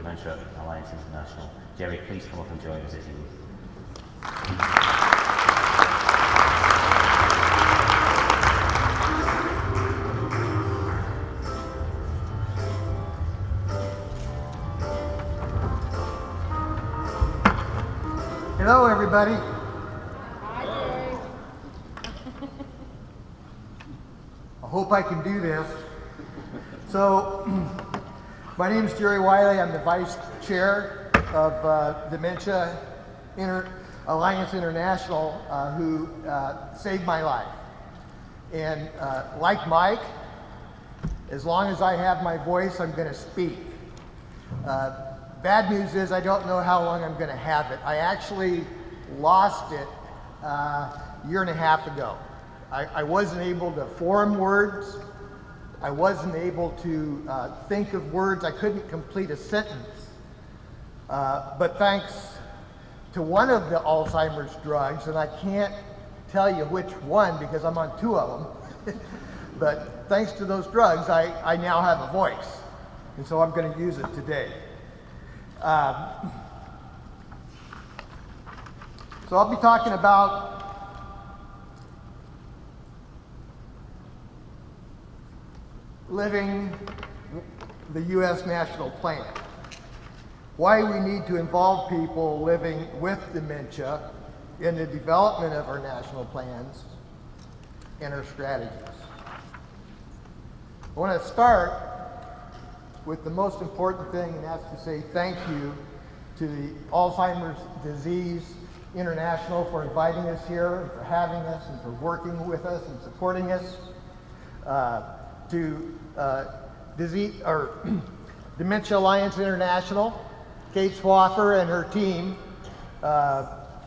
Dementia Alliance International. Jerry, please come up and join us if you would. Hello, everybody. Hi, Jerry. I hope I can do this. So, my name is Jerry Wylie. I'm the Vice Chair of Dementia Alliance International, who saved my life. And like Mike, as long as I have my voice, I'm going to speak. Bad news is I don't know how long I'm going to have it. I actually lost it a year and a half ago. I wasn't able to form words. I wasn't able to think of words. I couldn't complete a sentence. But thanks to one of the Alzheimer's drugs, and I can't tell you which one because I'm on 2 of them, but thanks to those drugs, I now have a voice. And so I'm going to use it today. So I'll be talking about living the U.S. national plan, why we need to involve people living with dementia in the development of our national plans and our strategies. I want to start with the most important thing, and that's to say thank you to the Alzheimer's Disease International for inviting us here, and for having us, and for working with us and supporting us. To Dementia Alliance International, Kate Swaffer and her team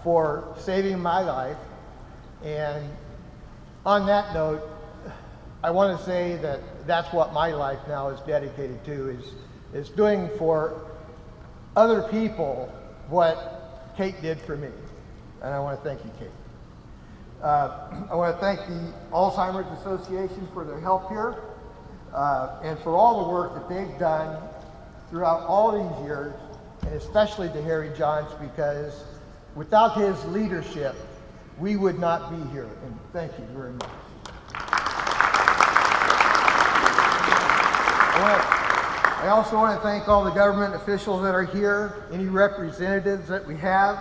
for saving my life. And on that note, I want to say that that's what my life now is dedicated to, is doing for other people what Kate did for me. And I want to thank you, Kate. I want to thank the Alzheimer's Association for their help here and for all the work that they've done throughout all these years, and especially to Harry Johns, because without his leadership, we would not be here. And thank you very much. I also want to thank all the government officials that are here, any representatives that we have,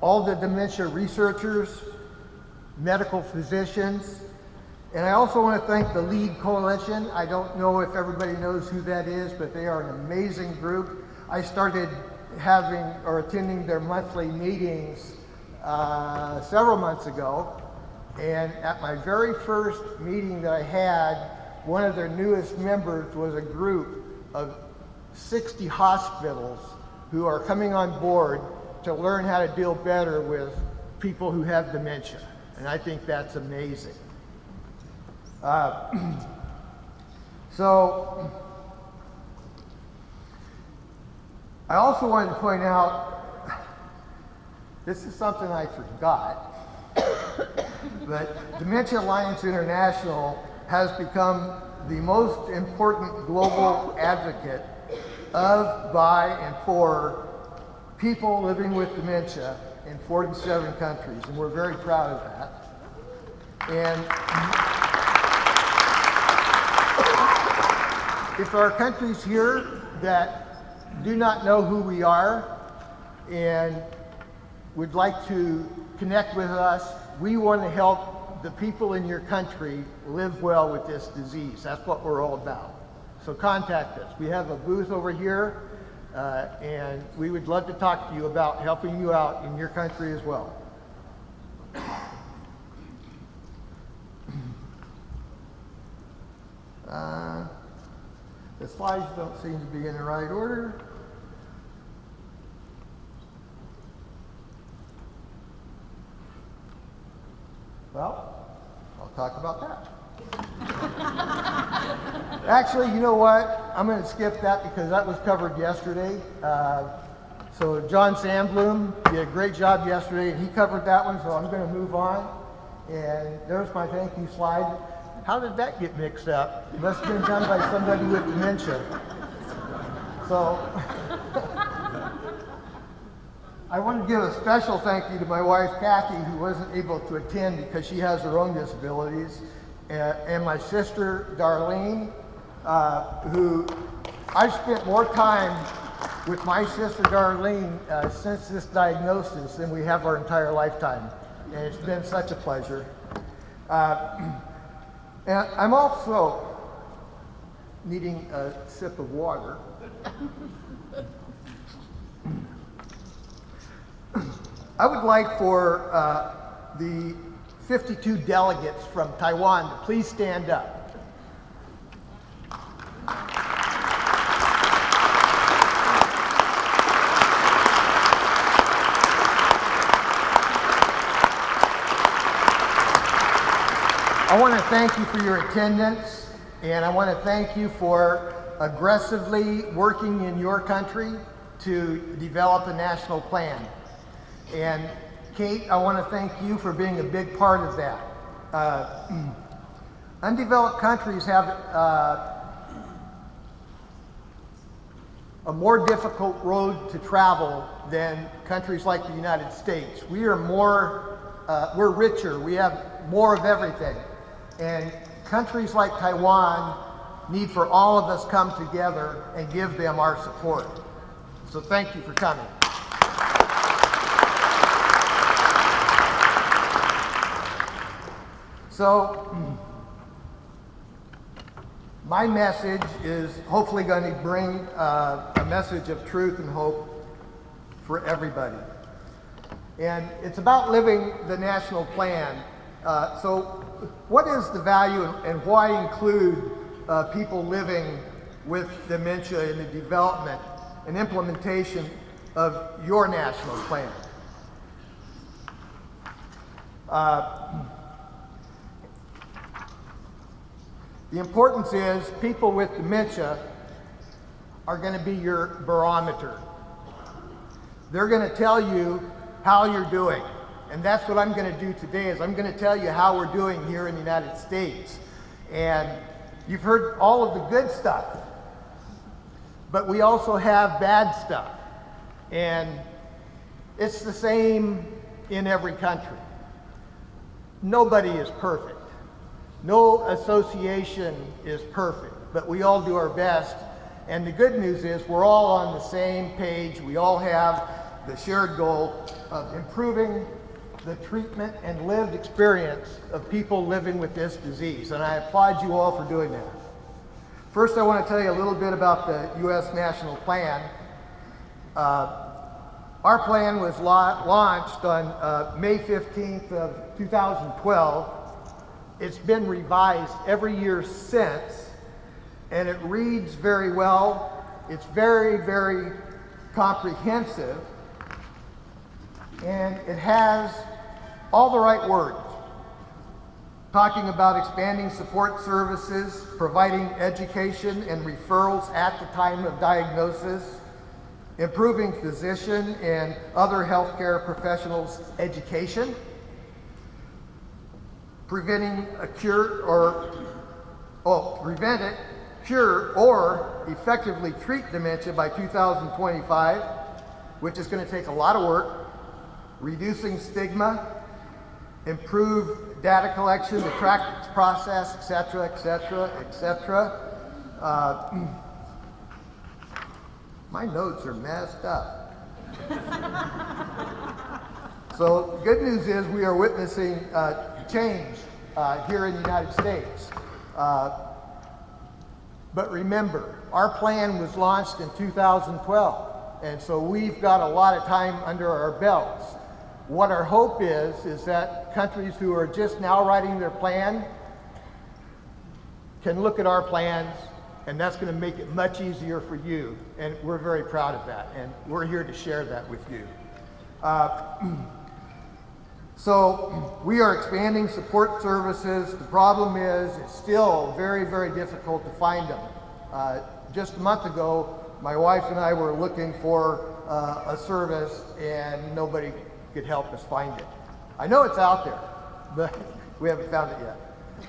all the dementia researchers, medical physicians, and I also want to thank the LEAD Coalition. I don't know if everybody knows who that is, but they are an amazing group. I started having or attending their monthly meetings several months ago, and at my very first meeting that I had, one of their newest members was a group of 60 hospitals who are coming on board to learn how to deal better with people who have dementia. And I think that's amazing. So I also wanted to point out, this is something I forgot, but Dementia Alliance International has become the most important global advocate of, by, and for people living with dementia in 47 countries, and we're very proud of that. And if there are countries here that do not know who we are and would like to connect with us, we want to help the people in your country live well with this disease. That's what we're all about. So contact us. We have a booth over here, and we would love to talk to you about helping you out in your country as well. The slides don't seem to be in the right order. Well, I'll talk about that. Actually, you know what? I'm going to skip that because that was covered yesterday. So John Sandblum did a great job yesterday, and he covered that one, so I'm going to move on. And there's my thank you slide. How did that get mixed up? It must have been done by somebody with dementia. So I want to give a special thank you to my wife, Kathy, who wasn't able to attend because she has her own disabilities, and my sister, Darlene, who I've spent more time with my sister, Darlene, since this diagnosis than we have our entire lifetime. And it's been such a pleasure. And I'm also needing a sip of water. I would like for the 52 delegates from Taiwan to please stand up. I want to thank you for your attendance, and I want to thank you for aggressively working in your country to develop a national plan. And Kate, I want to thank you for being a big part of that. Undeveloped countries have a more difficult road to travel than countries like the United States. We are we're richer, we have more of everything. And countries like Taiwan need for all of us come together and give them our support. So thank you for coming. So my message is hopefully going to bring a message of truth and hope for everybody. And it's about living the national plan. So what is the value and why include people living with dementia in the development and implementation of your national plan? The importance is people with dementia are going to be your barometer. They're going to tell you how you're doing. And that's what I'm going to do today, is I'm going to tell you how we're doing here in the United States. And you've heard all of the good stuff, but we also have bad stuff. And it's the same in every country. Nobody is perfect. No association is perfect, but we all do our best. And the good news is we're all on the same page. We all have the shared goal of improving the treatment and lived experience of people living with this disease. And I applaud you all for doing that. First, I want to tell you a little bit about the U.S. National Plan. Our plan was launched on May 15th of 2012. It's been revised every year since, and it reads very well. It's very, very comprehensive, and it has all the right words, talking about expanding support services, providing education and referrals at the time of diagnosis, improving physician and other healthcare professionals' education, prevent it, cure, or effectively treat dementia by 2025, which is going to take a lot of work, reducing stigma, improve data collection, the track process, etc., etc., etc. My notes are messed up. So good news is we are witnessing change here in the United States. But remember, our plan was launched in 2012, and so we've got a lot of time under our belts. What our hope is that countries who are just now writing their plan can look at our plans, and that's going to make it much easier for you. And we're very proud of that, and we're here to share that with you. So we are expanding support services. The problem is it's still very, very difficult to find them. Just a month ago, my wife and I were looking for a service, and nobody could help us find it. I know it's out there, but we haven't found it yet.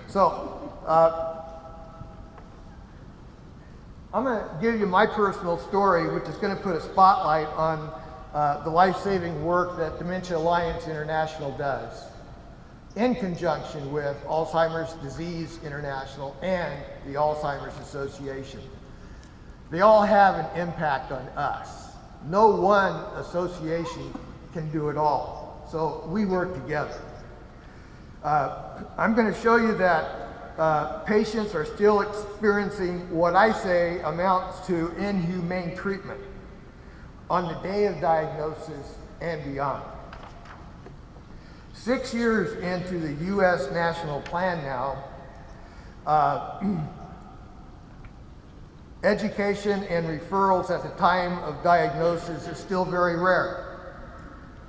So I'm going to give you my personal story, which is going to put a spotlight on the life-saving work that Dementia Alliance International does, in conjunction with Alzheimer's Disease International and the Alzheimer's Association. They all have an impact on us. No one association can do it all, so we work together. I'm going to show you that patients are still experiencing what I say amounts to inhumane treatment on the day of diagnosis and beyond. 6 years into the U.S. national plan now, education and referrals at the time of diagnosis is still very rare.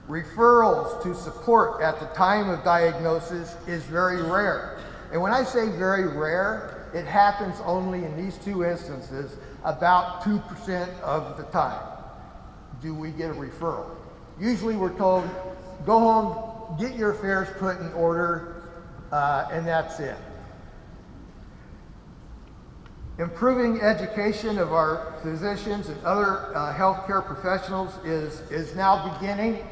Referrals to support at the time of diagnosis is very rare. And when I say very rare, it happens only in these two instances about 2% of the time do we get a referral. Usually we're told, go home, get your affairs put in order, and that's it. Improving education of our physicians and other healthcare professionals is now beginning.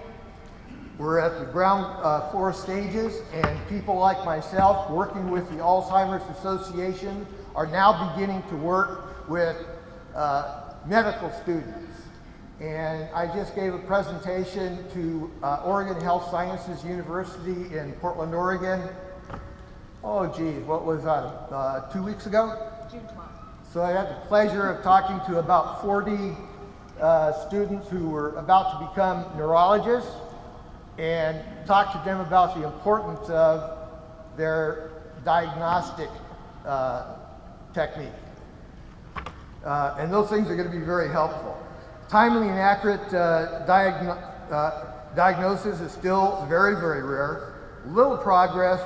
We're at the ground floor stages, and people like myself working with the Alzheimer's Association are now beginning to work with medical students. And I just gave a presentation to Oregon Health Sciences University in Portland, Oregon. Oh geez, what was that, 2 weeks ago? June 12th. So I had the pleasure of talking to about 40 students who were about to become neurologists and talk to them about the importance of their diagnostic technique. And those things are going to be very helpful. Timely and accurate diagnosis is still very, very rare. Little progress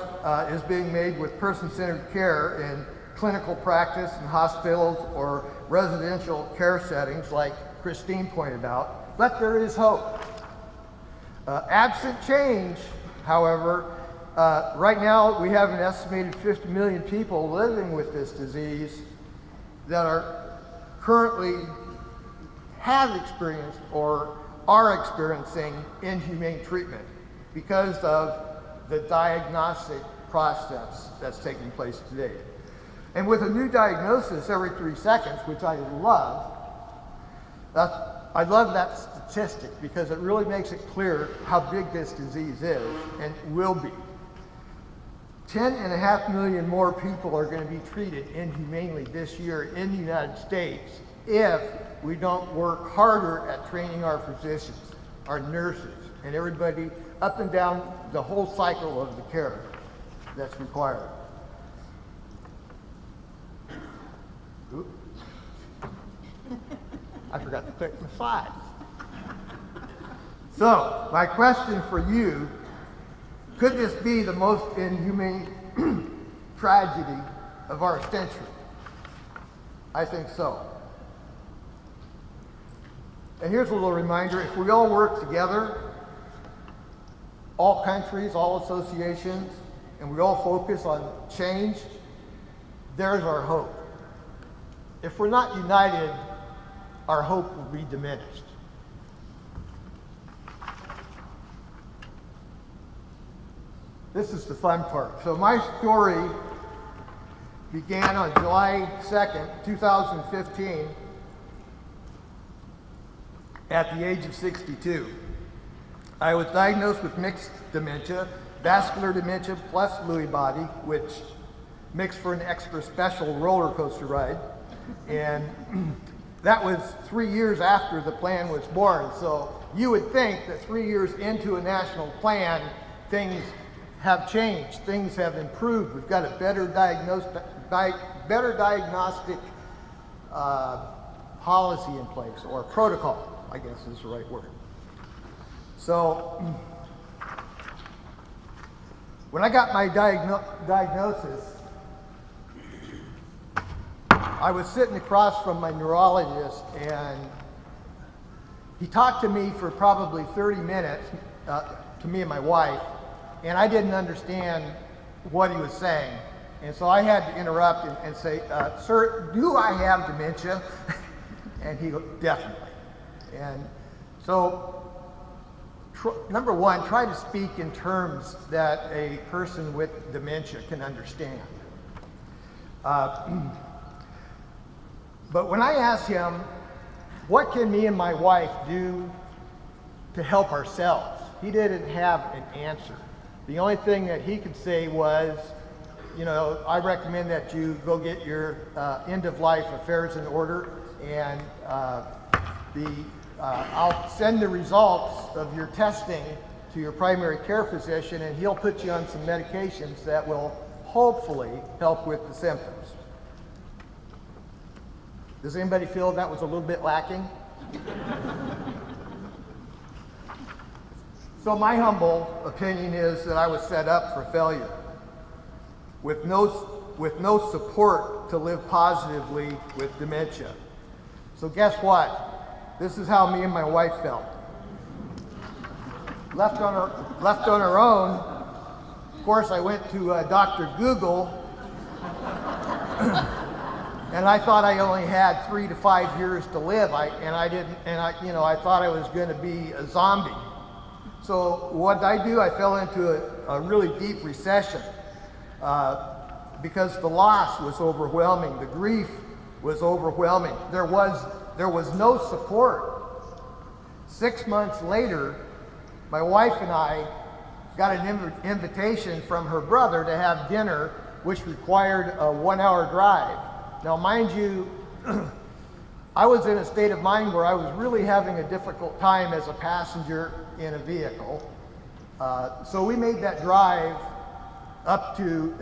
is being made with person-centered care in clinical practice in hospitals or residential care settings, like Christine pointed out, but there is hope. Absent change, however, right now we have an estimated 50 million people living with this disease that are currently have experienced or are experiencing inhumane treatment because of the diagnostic process that's taking place today. And with a new diagnosis every 3 seconds, which I love that statistic because it really makes it clear how big this disease is and will be. 10.5 million more people are going to be treated inhumanely this year in the United States if we don't work harder at training our physicians, our nurses, and everybody up and down the whole cycle of the care that's required. Oops. I forgot to click the slides. So, my question for you, could this be the most inhumane tragedy of our century? I think so. And here's a little reminder, if we all work together, all countries, all associations, and we all focus on change, there's our hope. If we're not united, our hope will be diminished. This is the fun part. So my story began on July 2nd, 2015, at the age of 62. I was diagnosed with mixed dementia, vascular dementia plus Lewy body, which makes for an extra special roller coaster ride. And that was 3 years after the plan was born. So you would think that 3 years into a national plan, things have changed, things have improved. We've got a better diagnostic policy in place, or protocol, I guess is the right word. So when I got my diagnosis, I was sitting across from my neurologist, and he talked to me for probably 30 minutes, to me and my wife, and I didn't understand what he was saying. And so I had to interrupt and say, sir, do I have dementia? And he goes, definitely. And so, number one, try to speak in terms that a person with dementia can understand. But when I asked him, what can me and my wife do to help ourselves? He didn't have an answer. The only thing that he could say was, you know, I recommend that you go get your end-of-life affairs in order, and I'll send the results of your testing to your primary care physician, and he'll put you on some medications that will hopefully help with the symptoms. Does anybody feel that was a little bit lacking? So my humble opinion is that I was set up for failure, with no support to live positively with dementia. So guess what? This is how me and my wife felt. Left on our own, of course, I went to Dr. Google, and I thought I only had 3 to 5 years to live. I thought I was going to be a zombie. So what did I do? I fell into a really deep recession because the loss was overwhelming. The grief was overwhelming. There was no support. 6 months later, my wife and I got an invitation from her brother to have dinner, which required a 1-hour drive. Now, mind you, I was in a state of mind where I was really having a difficult time as a passenger in a vehicle. So we made that drive up to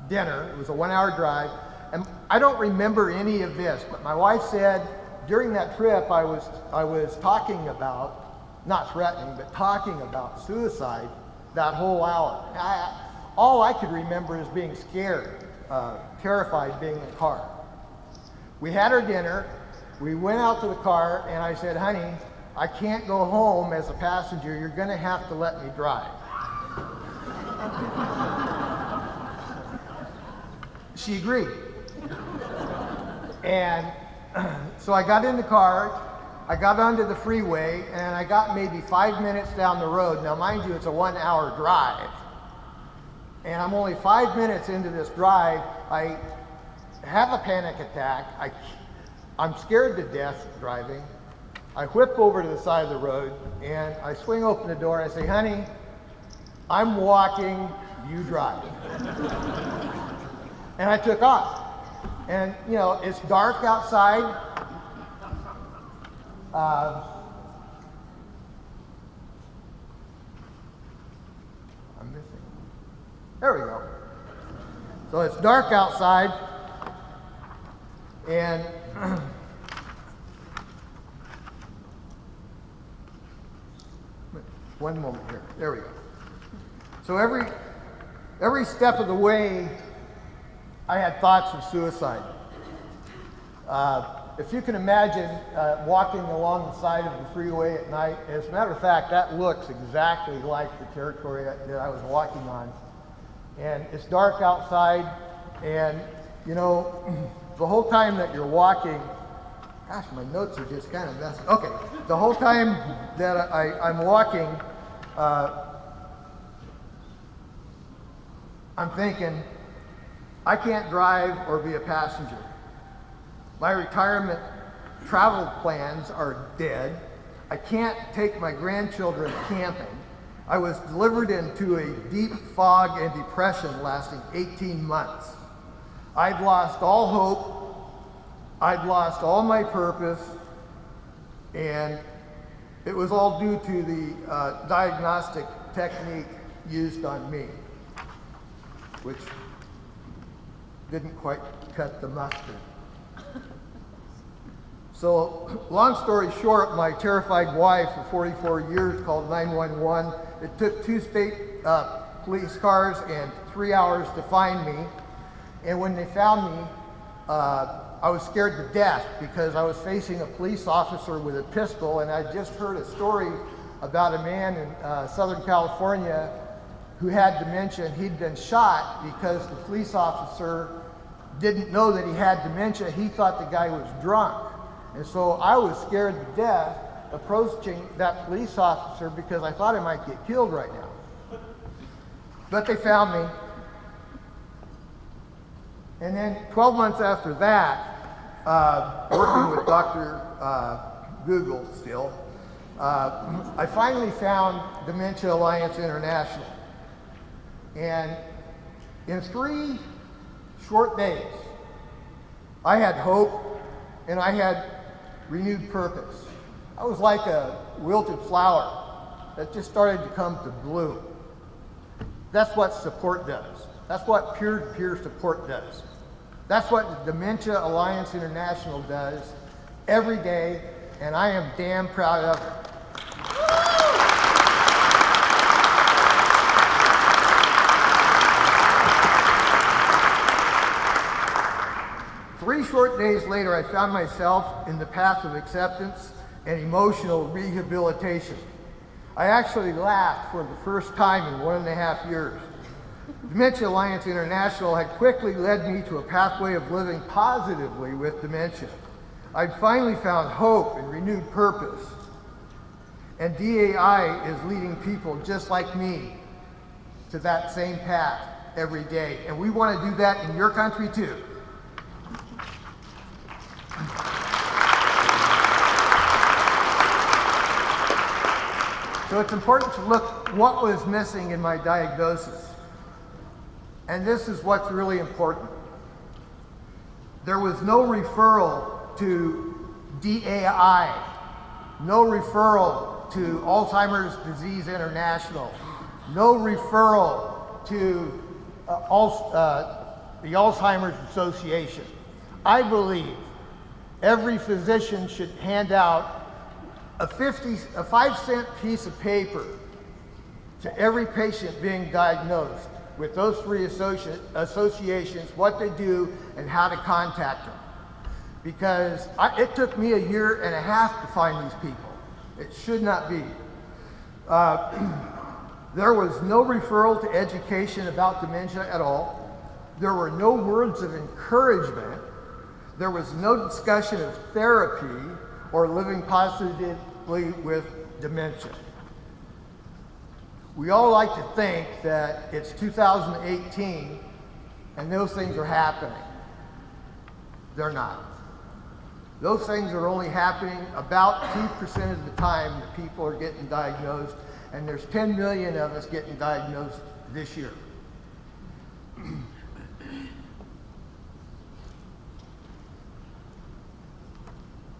dinner. It was a 1-hour drive. And I don't remember any of this, but my wife said during that trip I was talking about, not threatening, but talking about suicide that whole hour. All I could remember is being scared, terrified being in the car. We had our dinner, we went out to the car, and I said, honey, I can't go home as a passenger, you're gonna have to let me drive. She agreed. And so I got in the car, I got onto the freeway, and I got maybe 5 minutes down the road. Now mind you, it's a 1-hour drive. And I'm only 5 minutes into this drive, I have a panic attack. I'm scared to death driving. I whip over to the side of the road and I swing open the door and I say, honey, I'm walking, you drive. And I took off. And you know, it's dark outside. I'm missing. There we go. So it's dark outside. And one moment here. There we go. So every step of the way, I had thoughts of suicide. If you can imagine walking along the side of the freeway at night, as a matter of fact, that looks exactly like the territory that I was walking on. And it's dark outside, and you know, the whole time that you're walking, gosh, my notes are just kind of messy. Okay, the whole time that I'm walking, I'm thinking, I can't drive or be a passenger. My retirement travel plans are dead. I can't take my grandchildren camping. I was delivered into a deep fog and depression lasting 18 months. I'd lost all hope. I'd lost all my purpose. And it was all due to the diagnostic technique used on me, which didn't quite cut the mustard. So, long story short, my terrified wife of 44 years called 911. It took 2 state police cars and 3 hours to find me. And when they found me, I was scared to death because I was facing a police officer with a pistol, and I just heard a story about a man in Southern California who had dementia, and he'd been shot because the police officer didn't know that he had dementia. He thought the guy was drunk. And so I was scared to death approaching that police officer because I thought I might get killed right now. But they found me. And then 12 months after that, working with Dr. Google still, I finally found Dementia Alliance International. And in 3 short days, I had hope and I had renewed purpose. I was like a wilted flower that just started to come to bloom. That's what support does. That's what peer-to-peer support does. That's what the Dementia Alliance International does every day, and I am damn proud of it. 3 short days later, I found myself in the path of acceptance and emotional rehabilitation. I actually laughed for the first time in 1.5 years. Dementia Alliance International had quickly led me to a pathway of living positively with dementia. I'd finally found hope and renewed purpose. And DAI is leading people just like me to that same path every day. And we want to do that in your country too. So it's important to look what was missing in my diagnosis. And this is what's really important. There was no referral to DAI, no referral to Alzheimer's Disease International, no referral to the Alzheimer's Association. I believe every physician should hand out a 5-cent piece of paper to every patient being diagnosed with those 3 associations, what they do, and how to contact them. Because it took me 1.5 years to find these people. It should not be. There was no referral to education about dementia at all. There were no words of encouragement. There was no discussion of therapy or living positively with dementia. We all like to think that it's 2018 and those things are happening. They're not. Those things are only happening about 2% of the time that people are getting diagnosed, and there's 10 million of us getting diagnosed this year.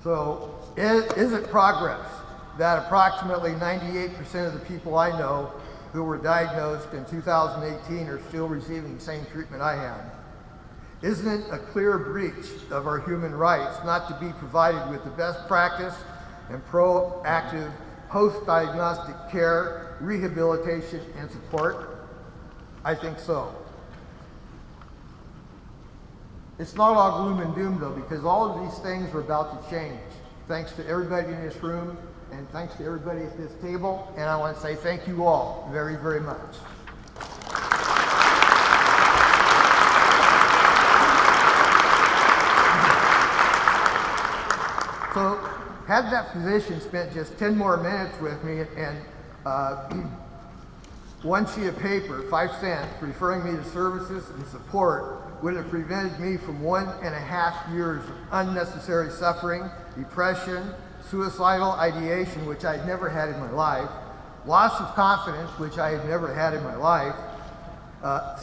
So is it progress that approximately 98% of the people I know who were diagnosed in 2018 are still receiving the same treatment I had? Isn't it a clear breach of our human rights not to be provided with the best practice and proactive post-diagnostic care, rehabilitation, and support? I think so. It's not all gloom and doom though, because all of these things are about to change. Thanks to everybody in this room, and thanks to everybody at this table, and I want to say thank you all very, very much. So, had that physician spent just 10 more minutes with me and 1 sheet of paper, 5 cents, referring me to services and support, would have prevented me from 1.5 years of unnecessary suffering, depression, suicidal ideation, which I had never had in my life, loss of confidence, which I had never had in my life,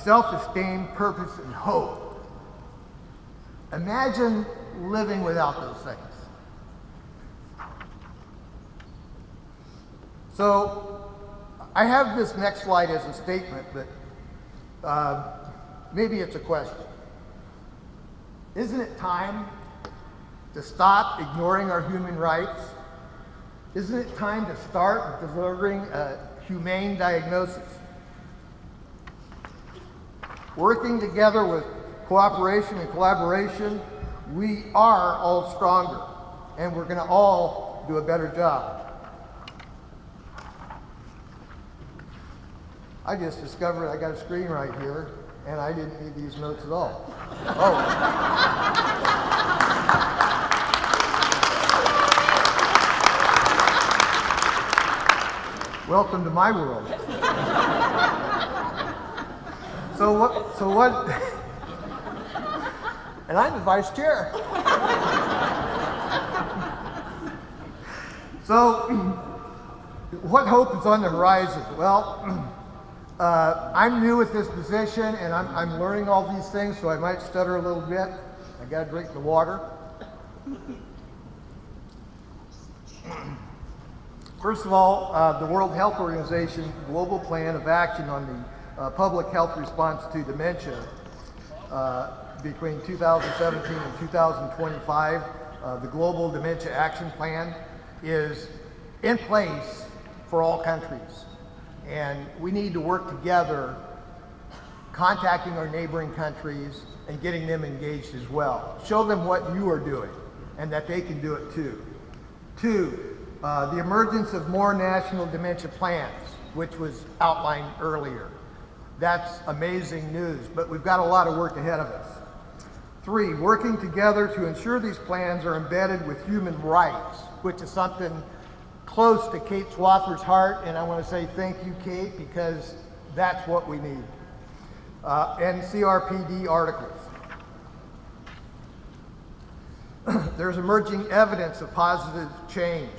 self-esteem, purpose, and hope. Imagine living without those things. So I have this next slide as a statement, but maybe it's a question. Isn't it time to stop ignoring our human rights? Isn't it time to start delivering a humane diagnosis? Working together with cooperation and collaboration, we are all stronger, and we're going to all do a better job. I just discovered I got a screen right here, and I didn't need these notes at all. Oh. Welcome to my world. So what, and I'm the vice chair. So, what hope is on the horizon? Well, I'm new at this position, and I'm learning all these things, so I might stutter a little bit. I got to drink the water. First of all, the World Health Organization Global Plan of Action on the Public Health Response to Dementia between 2017 and 2025, the Global Dementia Action Plan is in place for all countries. And we need to work together, contacting our neighboring countries and getting them engaged as well. Show them what you are doing and that they can do it too. Two, the emergence of more national dementia plans, which was outlined earlier. That's amazing news, but we've got a lot of work ahead of us. Three, working together to ensure these plans are embedded with human rights, which is something close to Kate Swaffer's heart, and I want to say thank you, Kate, because that's what we need. And CRPD articles. There's emerging evidence of positive change.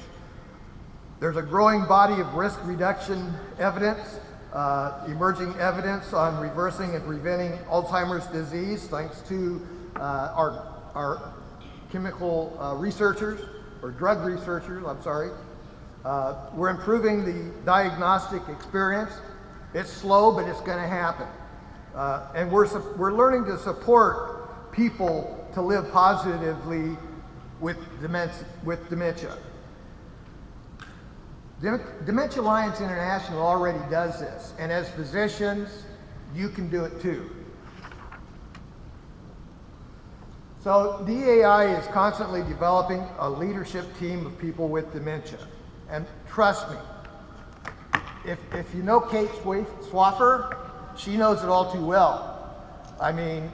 There's a growing body of risk reduction evidence, emerging evidence on reversing and preventing Alzheimer's disease, thanks to our chemical researchers, or drug researchers, I'm sorry. We're improving the diagnostic experience. It's slow, but it's going to happen. And we're learning to support people to live positively with dementia. Dementia Alliance International already does this, and as physicians, you can do it too. So DAI is constantly developing a leadership team of people with dementia. And trust me, if you know Kate Swaffer, she knows it all too well. I mean,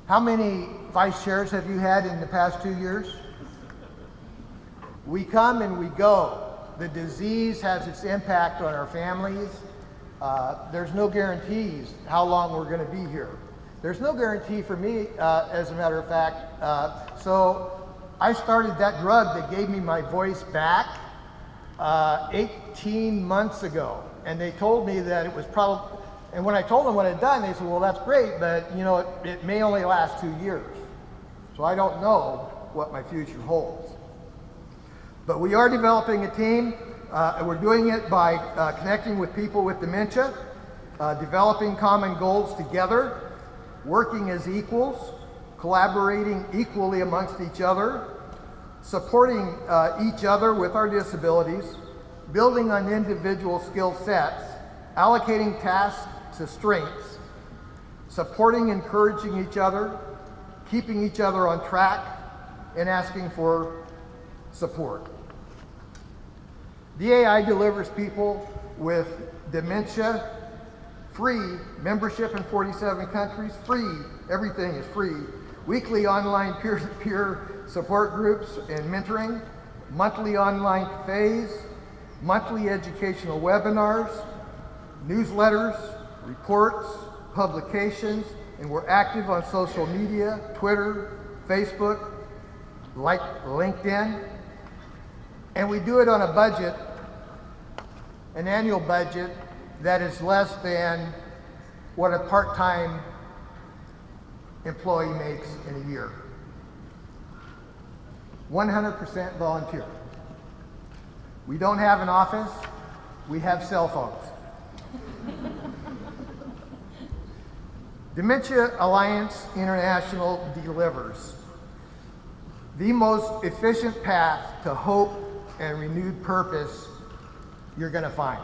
how many vice chairs have you had in the past 2 years? We come and we go. The disease has its impact on our families. There's no guarantees how long we're going to be here. There's no guarantee for me, as a matter of fact. So I started that drug that gave me my voice back 18 months ago. And they told me that it was probably, and when I told them what I'd done, they said, well, that's great, but you know, it may only last 2 years. So I don't know what my future holds. But we are developing a team, and we're doing it by connecting with people with dementia, developing common goals together, working as equals, collaborating equally amongst each other, supporting each other with our disabilities, building on individual skill sets, allocating tasks to strengths, supporting, encouraging each other, keeping each other on track, and asking for support. DAI delivers people with dementia free membership in 47 countries, free, everything is free, weekly online peer-to-peer support groups and mentoring, monthly online cafes, monthly educational webinars, newsletters, reports, publications, and we're active on social media, Twitter, Facebook, like LinkedIn, and we do it on a budget, an annual budget that is less than what a part-time employee makes in a year. 100% volunteer. We don't have an office, we have cell phones. Dementia Alliance International delivers the most efficient path to hope and renewed purpose you're going to find.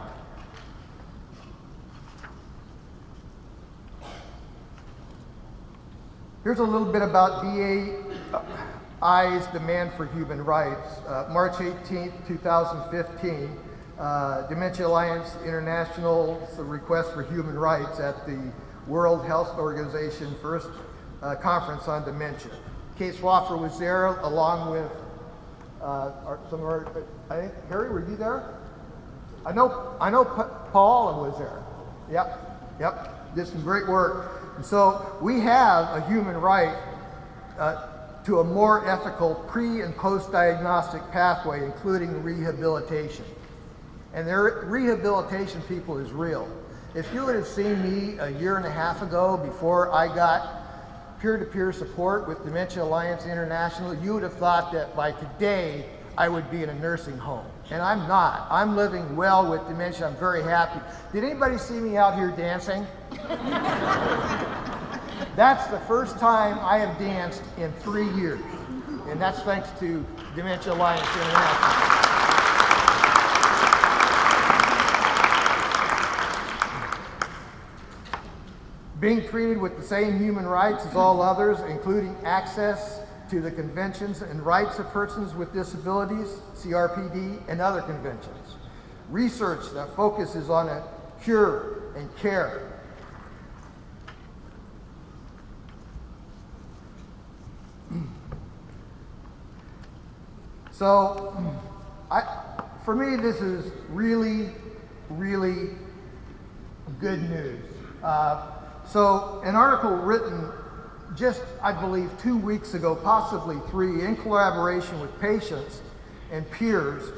Here's a little bit about DAI's demand for human rights. March 18th, 2015, Dementia Alliance International's request for human rights at the World Health Organization first conference on dementia. Kate Swaffer was there along with some of our, I think, Harry, were you there? I know Paula was there. Yep, did some great work. And so we have a human right to a more ethical pre- and post-diagnostic pathway, including rehabilitation. And their rehabilitation, people, is real. If you would have seen me a year and a half ago before I got peer-to-peer support with Dementia Alliance International, you would have thought that by today I would be in a nursing home. And I'm not. I'm living well with dementia. I'm very happy. Did anybody see me out here dancing? That's the first time I have danced in 3 years. And that's thanks to Dementia Alliance International. Being treated with the same human rights as all others, including access to the conventions and rights of persons with disabilities, CRPD, and other conventions. Research that focuses on a cure and care. So, for me, this is really, really good news. So, an article written just, I believe, 2 weeks ago, possibly 3, in collaboration with patients and peers,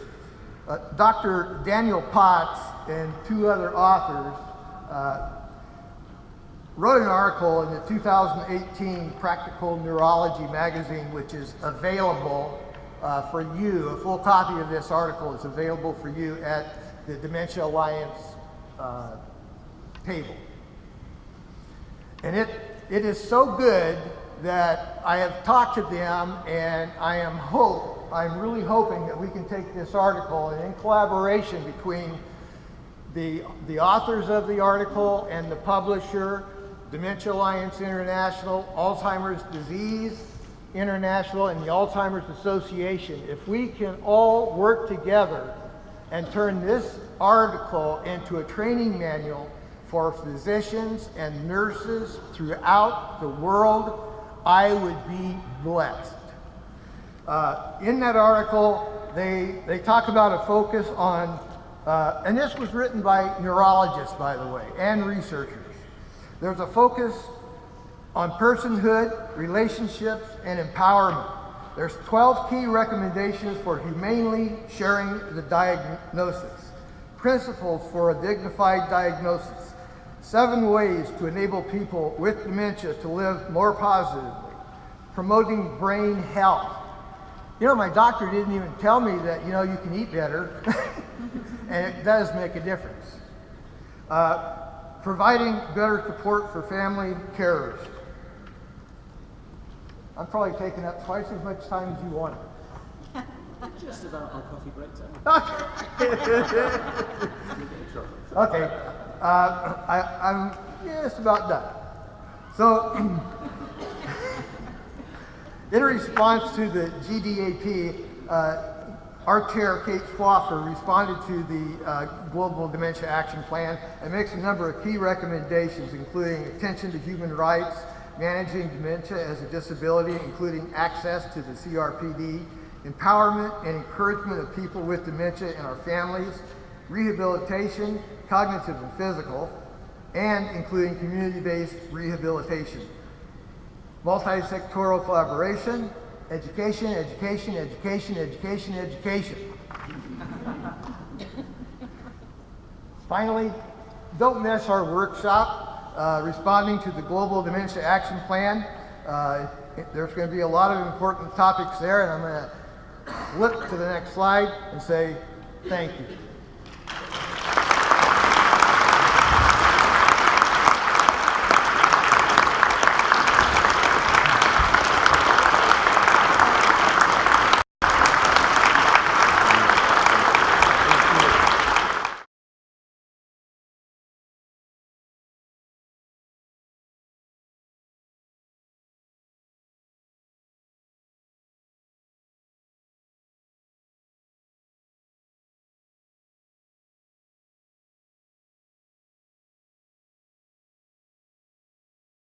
Dr. Daniel Potts and 2 other authors wrote an article in the 2018 Practical Neurology magazine, which is available for you. A full copy of this article is available for you at the Dementia Alliance table. And it is so good that I have talked to them, and I'm really hoping that we can take this article, and in collaboration between the authors of the article and the publisher, Dementia Alliance International, Alzheimer's Disease International, and the Alzheimer's Association, if we can all work together and turn this article into a training manual for physicians and nurses throughout the world, I would be blessed. In that article, they talk about a focus on, and this was written by neurologists, by the way, and researchers. There's a focus on personhood, relationships, and empowerment. There's 12 key recommendations for humanely sharing the diagnosis, principles for a dignified diagnosis, 7 ways to enable people with dementia to live more positively, promoting brain health. You know, my doctor didn't even tell me that, you know, you can eat better, and it does make a difference. Providing better support for family carers. I'm probably taking up twice as much time as you wanted. Just about on coffee break time. Okay, I'm just about done. So, in response to the GDAP, our chair, Kate Swaffer, responded to the Global Dementia Action Plan and makes a number of key recommendations, including attention to human rights, managing dementia as a disability, including access to the CRPD, empowerment and encouragement of people with dementia and our families, rehabilitation, cognitive and physical, and including community-based rehabilitation. Multi-sectoral collaboration, education, education, education, education, education. Finally, don't miss our workshop responding to the Global Dementia Action Plan. There's going to be a lot of important topics there, and I'm going to flip to the next slide and say thank you.